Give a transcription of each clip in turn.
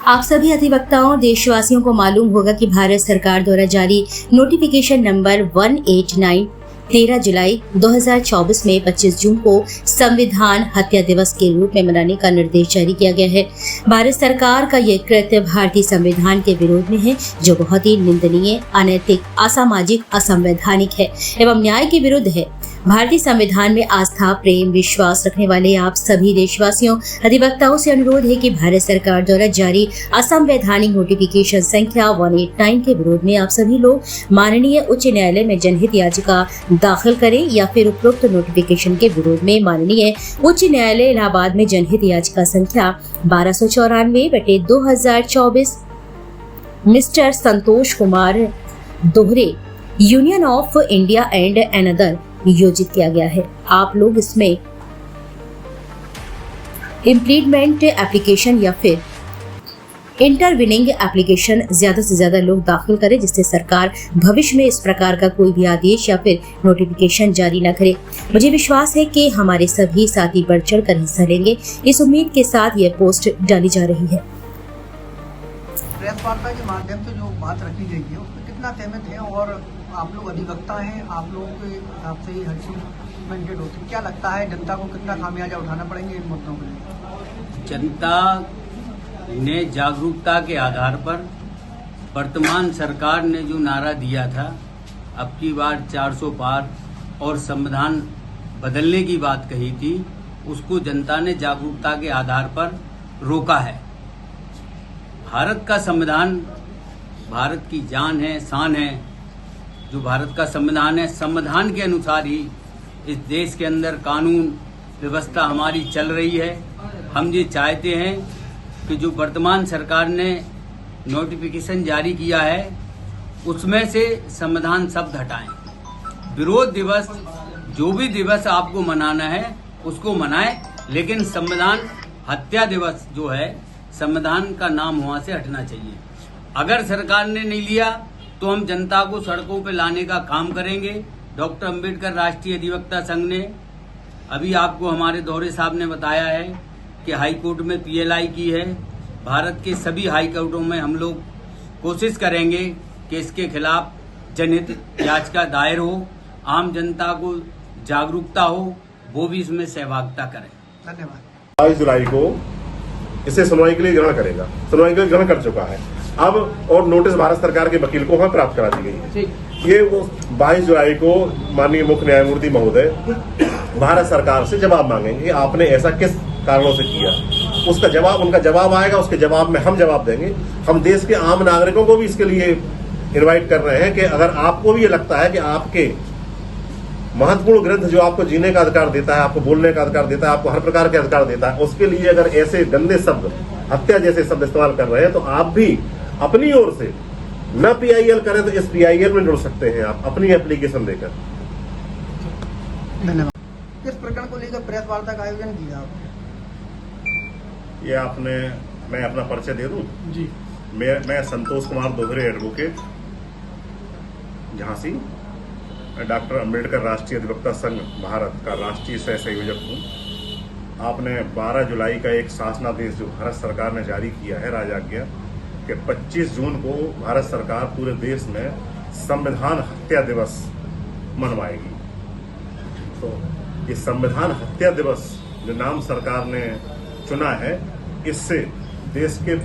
आप सभी अधिवक्ताओं देशवासियों को मालूम होगा कि भारत सरकार द्वारा जारी नोटिफिकेशन नंबर 189 13 जुलाई 2024 में 25 जून को संविधान हत्या दिवस के रूप में मनाने का निर्देश जारी किया गया है। भारत सरकार का यह कृत्य भारतीय संविधान के विरोध में है, जो बहुत ही निंदनीय, अनैतिक, असामाजिक, असंवैधानिक है एवं न्याय के विरुद्ध है। भारतीय संविधान में आस्था, प्रेम, विश्वास रखने वाले आप सभी देशवासियों अधिवक्ताओं से अनुरोध है कि भारत सरकार द्वारा जारी असंवैधानिक नोटिफिकेशन संख्या 189 के विरोध में आप सभी लोग माननीय उच्च न्यायालय में जनहित याचिका दाखिल करें या फिर उपरोक्त नोटिफिकेशन के विरोध में माननीय उच्च न्यायालय इलाहाबाद में जनहित याचिका संख्या 1294/2024 mister Santosh Kumar Dohare union of India and another योजित किया गया है। आप लोग इसमें इम्प्लीमेंट एप्लीकेशन या फिर इंटरविनिंग एप्लीकेशन ज्यादा से ज्यादा लोग दाखिल करें, जिससे सरकार भविष्य में इस प्रकार का कोई भी आदेश या फिर नोटिफिकेशन जारी न करे। मुझे विश्वास है कि हमारे सभी साथी बढ़ चढ़ कर हिस्सा लेंगे। इस उम्मीद के साथ यह पोस्ट डाली जा रही है। प्रेस वार्ता के माध्यम से जो बात रखी गई है उसमें कितना सहमत है, और आप लोग अधिवक्ता हैं, आप लोगों के हिसाब से ही हर चीज इम्प्लीमेंटेड होती है। क्या लगता है जनता को कितना खामियाजा उठाना पड़ेंगे इन मुद्दों के लिए? जनता ने जागरूकता के आधार पर वर्तमान सरकार ने जो नारा दिया था, अब की बार 400 पार और संविधान बदलने की बात कही थी, उसको जनता ने जागरूकता के आधार पर रोका है। भारत का संविधान भारत की जान है, शान है। जो भारत का संविधान है, संविधान के अनुसार ही इस देश के अंदर कानून व्यवस्था हमारी चल रही है। हम ये चाहते हैं कि जो वर्तमान सरकार ने नोटिफिकेशन जारी किया है उसमें से संविधान शब्द हटाएं। विरोध दिवस, जो भी दिवस आपको मनाना है उसको मनाएं, लेकिन संविधान हत्या दिवस जो है, संविधान का नाम वहां से हटना चाहिए। अगर सरकार ने नहीं लिया तो हम जनता को सड़कों पर लाने का काम करेंगे। डॉक्टर अंबेडकर राष्ट्रीय अधिवक्ता संघ ने अभी आपको हमारे दौरे साहब ने बताया है कि हाई कोर्ट में पीएलआई की है। भारत के सभी हाई कोर्टों में हम लोग कोशिश करेंगे कि इसके खिलाफ जनहित याचिका दायर हो, आम जनता को जागरूकता हो, वो भी इसमें सहभागिता करें। धन्यवाद। 22 जुलाई को इसे सुनवाई के लिए ग्रहण करेगा, सुनवाई के लिए ग्रहण कर चुका है अब, और नोटिस भारत सरकार के वकील को वहां प्राप्त करा दी गई है। ये वो 22 जुलाई को माननीय मुख्य न्यायमूर्ति महोदय भारत सरकार से जवाब मांगेंगे, आपने ऐसा किस कारणों से किया। उसका जवाब, उनका जवाब आएगा, उसके जवाब में हम जवाब देंगे। हम देश के आम नागरिकों को भी इसके लिए इनवाइट कर रहे हैं कि अगर आपको भी ये लगता है कि आपके महत्वपूर्ण ग्रंथ जो आपको जीने का अधिकार देता है, आपको बोलने का अधिकार देता है, आपको हर प्रकार के अधिकार देता है, उसके लिए अगर ऐसे गंदे शब्द, हत्या जैसे शब्द इस्तेमाल कर रहे हैं, तो आप भी अपनी ओर से न पीआईएल करें तो इस पीआईएल में जुड़ सकते हैं आप अपनी एप्लीकेशन देकर। धन्यवाद। किस प्रकरण को लेकर प्रेस वार्ता का आयोजन किया आपने? ये आपने, मैं अपना परिचय दे दूं जी। मैं संतोष कुमार दोहरे एडवोकेट, झांसी, डॉक्टर अंबेडकर राष्ट्रीय अधिवक्ता संघ भारत का राष्ट्रीय सह संयोजक हूँ। आपने 12 जुलाई का एक शासनादेश जो भारत सरकार ने जारी किया है, राजाज्ञा, कि 25 जून को भारत सरकार पूरे देश में संविधान हत्या दिवस मनवाएगी। तो ये संविधान हत्या दिवस जो नाम सरकार ने चुना है, इससे देश के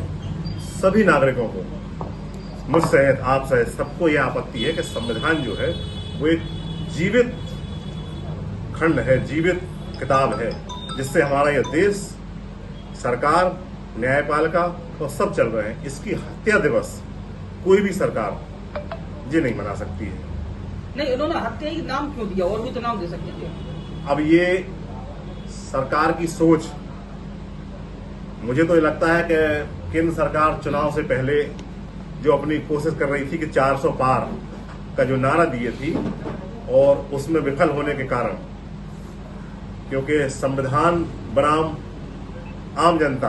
सभी नागरिकों को, मुझ सहित, आप सहित सबको यह आपत्ति है कि संविधान जो है वो एक जीवित खंड है, जीवित किताब है, जिससे हमारा यह देश, सरकार, न्यायपालिका और सब चल रहे हैं। इसकी हत्या दिवस कोई भी सरकार ये नहीं मना सकती है। नहीं, उन्होंने हत्या ही नाम क्यों दिया, और भी तो नाम दे सकते थे। अब ये सरकार की सोच, मुझे तो ये लगता है कि केंद्र सरकार चुनाव से पहले जो अपनी कोशिश कर रही थी कि 400 पार का जो नारा दिए थी, और उसमें विफल होने के कारण, क्योंकि संविधान बनाम आम जनता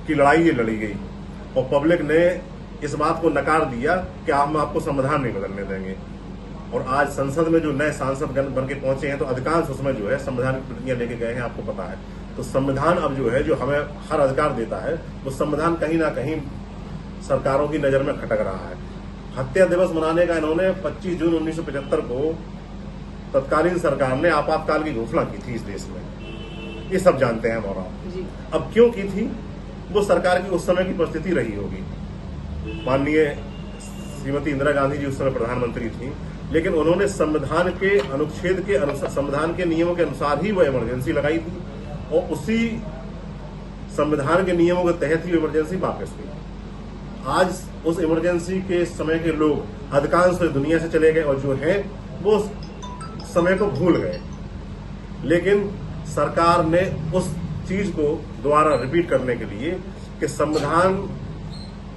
की लड़ाई ये लड़ी गई और पब्लिक ने इस बात को नकार दिया कि हम आपको संविधान नहीं बदलने देंगे। और आज संसद में जो नए सांसद बन के पहुंचे हैं, तो अधिकांश उसमें जो है संविधान की प्रतिज्ञा लेके गए हैं, आपको पता है। तो संविधान अब जो है, जो हमें हर अधिकार देता है, वो संविधान कहीं ना कहीं सरकारों की नजर में खटक रहा है। हत्या दिवस मनाने का इन्होंने 25 जून 1975 को तत्कालीन सरकार ने आपातकाल की घोषणा की थी इस देश में, ये सब जानते हैं और आप। अब क्यों की थी, वो सरकार की उस समय की परिस्थिति रही होगी। माननीय श्रीमती इंदिरा गांधी जी उस समय प्रधानमंत्री थी, लेकिन उन्होंने संविधान के अनुच्छेद के अनुसार, संविधान के नियमों के अनुसार ही वो इमरजेंसी लगाई थी और उसी संविधान के नियमों के तहत ही इमरजेंसी वापस हुई। आज उस इमरजेंसी के समय के लोग अधिकांश दुनिया से चले गए और जो है वो समय को भूल गए, लेकिन सरकार ने उस चीज को दोबारा रिपीट करने के लिए कि संविधान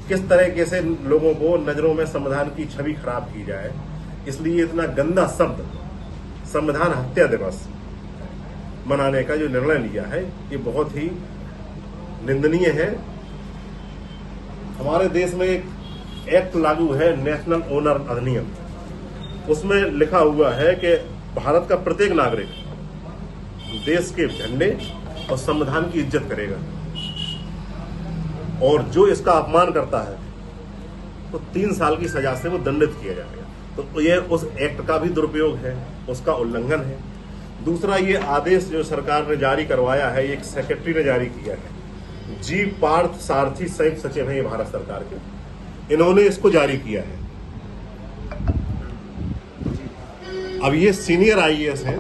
किस तरीके से लोगों को नजरों में संविधान की छवि खराब की जाए, इसलिए इतना गंदा शब्द संविधान हत्या दिवस मनाने का जो निर्णय लिया है, ये बहुत ही निंदनीय है। हमारे देश में एक एक्ट लागू है, नेशनल ऑनर अधिनियम। उसमें लिखा हुआ है कि भारत का प्रत्येक नागरिक देश के झंडे और संविधान की इज्जत करेगा और जो इसका अपमान करता है तो 3 साल की सजा से वो दंडित किया जाएगा। तो ये उस एक्ट का भी दुरुपयोग है, उसका उल्लंघन है। दूसरा, ये आदेश जो सरकार ने जारी करवाया है, एक सेक्रेटरी ने जारी किया है, जी पार्थ सारथी संयुक्त सचिव है ये भारत सरकार के, इन्होंने इसको जारी किया है। अब ये सीनियर आईएएस हैं,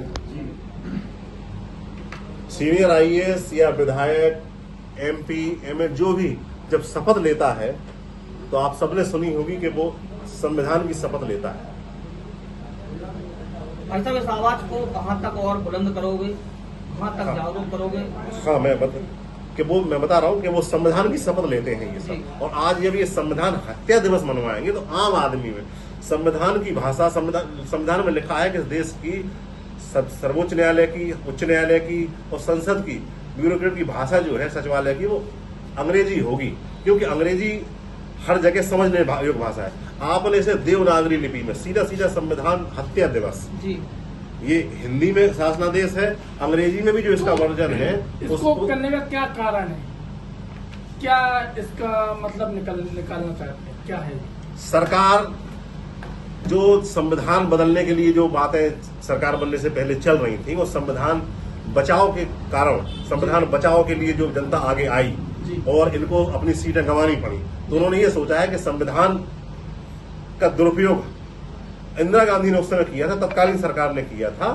सीनियर आईएएस या विधायक, एमपी, एमएल जो भी जब शपथ लेता है तो आप सबने सुनी होगी कि वो संविधान की शपथ लेता है। ऐसा इस आवाज को कहाँ तक और बुलंद करोगे, कहाँ तक जागरूक करोगे? हाँ, मैं बता रहा हूँ कि वो संविधान की शपथ लेते हैं ये सब। और आज जब ये संविधान हत्या दिवस मनवाएंगे तो आम आदमी में संविधान की भाषा, संविधान में लिखा है कि इस देश की सर्वोच्च न्यायालय की, उच्च न्यायालय की और संसद की ब्यूरोक्रेट की भाषा जो है सचिवालय की, वो अंग्रेजी होगी, क्योंकि अंग्रेजी हर जगह समझने योग्य भाषा है। आपने इसे देवनागरी लिपि में सीधा संविधान हत्या दिवस, ये हिंदी में शासनादेश है, अंग्रेजी में भी जो इसका वर्जन है उसको करने का क्या कारण है, क्या इसका मतलब निकालना चाहते हैं, क्या है? सरकार जो संविधान बदलने के लिए जो बातें सरकार बनने से पहले चल रही थी, वो संविधान बचाव के कारण, संविधान बचाव के लिए जो जनता आगे आई और इनको अपनी सीटें गंवानी पड़ी, तो उन्होंने ये सोचा है कि संविधान का दुरुपयोग इंदिरा गांधी ने उस समय किया था, तत्कालीन सरकार ने किया था।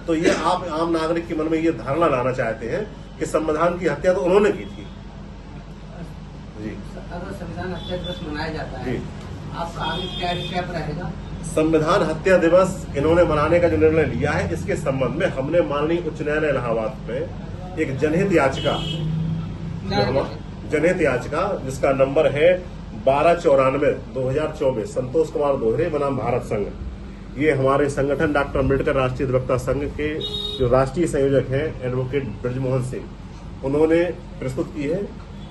तो ये आप आम नागरिक के मन में ये धारणा लाना चाहते हैं कि संविधान की हत्या तो उन्होंने की थी। जी, अगर संविधान हत्या दिवस मनाया जाता है, आपका आगे क्या स्टेप रहेगा? संविधान हत्या दिवस इन्होंने मनाने का जो निर्णय लिया है, इसके संबंध में हमने माननीय उच्च न्यायालय इलाहाबाद में एक जनहित याचिका जिसका नंबर है 1294/2024, संतोष कुमार दोहरे बनाम भारत संघ, ये हमारे संगठन डॉक्टर अम्बेडकर राष्ट्रीय अधिवक्ता संघ के जो राष्ट्रीय संयोजक हैं एडवोकेट ब्रजमोहन सिंह, उन्होंने प्रस्तुत की है।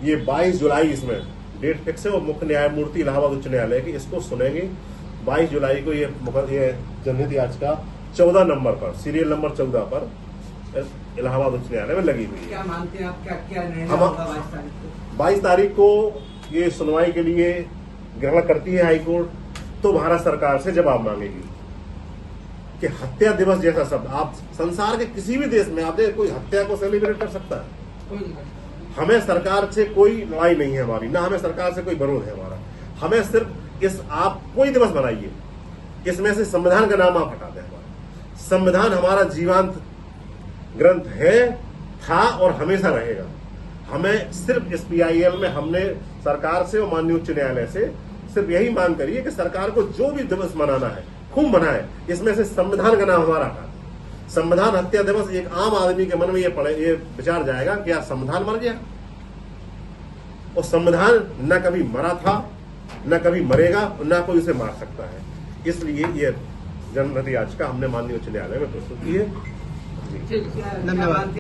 ये 22 जुलाई इसमें डेट फिक्स है और मुख्य न्यायमूर्ति इलाहाबाद उच्च न्यायालय की इसको सुनेंगे 22 जुलाई को। ये जनहित याचिका 14 नंबर पर, सीरियल नंबर 14 पर इलाहाबाद उच्च न्यायालय में लगी हुई है। क्या मानते हैं आप, क्या निर्णय होगा 22 तारीख को ये सुनवाई के लिए ग्रहण करती है हाईकोर्ट, तो भारत सरकार से जवाब मांगेगी कि हत्या दिवस जैसा शब्द आप संसार के किसी भी देश में आप देखिए, कोई हत्या को सेलिब्रेट कर सकता है? हमें सरकार से कोई लड़ाई नहीं है हमारी, ना हमें सरकार से कोई विरोध है हमारा। हमें सिर्फ आप कोई दिवस बनाइए, इसमें से संविधान का नाम आप हटा दें। हमारा संविधान हमारा जीवंत ग्रंथ है, था और हमेशा रहेगा। हमें सिर्फ इस PIL में हमने सरकार से और माननीय उच्च न्यायालय से सिर्फ यही मांग करिए कि सरकार को जो भी दिवस मनाना है खूब मनाए, इसमें से संविधान का नाम हमारा हटा दें। संविधान हत्या दिवस एक आम आदमी के मन में ये विचार जाएगा कि यार संविधान मर गया, और संविधान न कभी मरा था, न कभी मरेगा, न कोई उसे मार सकता है। इसलिए ये जनहित याचिका हमने माननीय उच्च न्यायालय में प्रस्तुत की है। धन्यवाद।